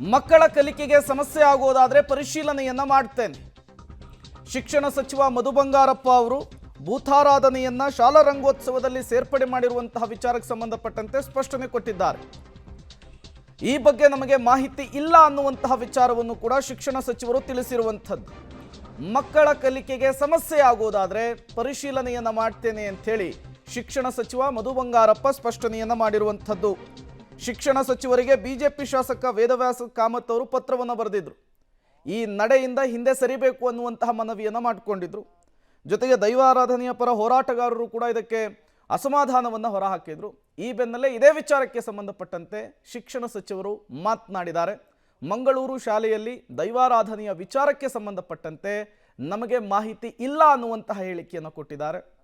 ಮಕ್ಕಳ ಕಲಿಕೆಗೆ ಸಮಸ್ಯೆ ಆಗೋದಾದರೆ ಪರಿಶೀಲನೆಯನ್ನ ಮಾಡ್ತೇನೆ. ಶಿಕ್ಷಣ ಸಚಿವ ಮಧು ಬಂಗಾರಪ್ಪ ಅವರು ಭೂತಾರಾಧನೆಯನ್ನ ಶಾಲಾ ರಂಗೋತ್ಸವದಲ್ಲಿ ಸೇರ್ಪಡೆ ಮಾಡಿರುವಂತಹ ವಿಚಾರಕ್ಕೆ ಸಂಬಂಧಪಟ್ಟಂತೆ ಸ್ಪಷ್ಟನೆ ಕೊಟ್ಟಿದ್ದಾರೆ. ಈ ಬಗ್ಗೆ ನಮಗೆ ಮಾಹಿತಿ ಇಲ್ಲ ಅನ್ನುವಂತಹ ವಿಚಾರವನ್ನು ಕೂಡ ಶಿಕ್ಷಣ ಸಚಿವರು ತಿಳಿಸಿರುವಂಥದ್ದು. ಮಕ್ಕಳ ಕಲಿಕೆಗೆ ಸಮಸ್ಯೆ ಆಗೋದಾದರೆ ಪರಿಶೀಲನೆಯನ್ನ ಮಾಡ್ತೇನೆ ಅಂತ ಹೇಳಿ ಶಿಕ್ಷಣ ಸಚಿವ ಮಧು ಬಂಗಾರಪ್ಪ ಸ್ಪಷ್ಟನೆಯನ್ನ ಮಾಡಿರುವಂಥದ್ದು. ಶಿಕ್ಷಣ ಸಚಿವರಿಗೆ ಬಿಜೆಪಿ ಶಾಸಕ ವೇದವ್ಯಾಸ ಕಾಮತ್ ಅವರು ಪತ್ರವನ್ನು ಬರೆದಿದ್ರು. ಈ ನಡೆಯಿಂದ ಹಿಂದೆ ಸರಿಬೇಕು ಅನ್ನುವಂತಹ ಮನವಿಯನ್ನು ಮಾಡಿಕೊಂಡಿದ್ರು. ಜೊತೆಗೆ ದೈವಾರಾಧನೆಯ ಪರ ಹೋರಾಟಗಾರರು ಕೂಡ ಇದಕ್ಕೆ ಅಸಮಾಧಾನವನ್ನು ಹೊರಹಾಕಿದ್ರು. ಈ ಬೆನ್ನಲ್ಲೇ ಇದೇ ವಿಚಾರಕ್ಕೆ ಸಂಬಂಧಪಟ್ಟಂತೆ ಶಿಕ್ಷಣ ಸಚಿವರು ಮಾತನಾಡಿದ್ದಾರೆ. ಮಂಗಳೂರು ಶಾಲೆಯಲ್ಲಿ ದೈವಾರಾಧನೆಯ ವಿಚಾರಕ್ಕೆ ಸಂಬಂಧಪಟ್ಟಂತೆ ನಮಗೆ ಮಾಹಿತಿ ಇಲ್ಲ ಅನ್ನುವಂತಹ ಹೇಳಿಕೆಯನ್ನು ಕೊಟ್ಟಿದ್ದಾರೆ.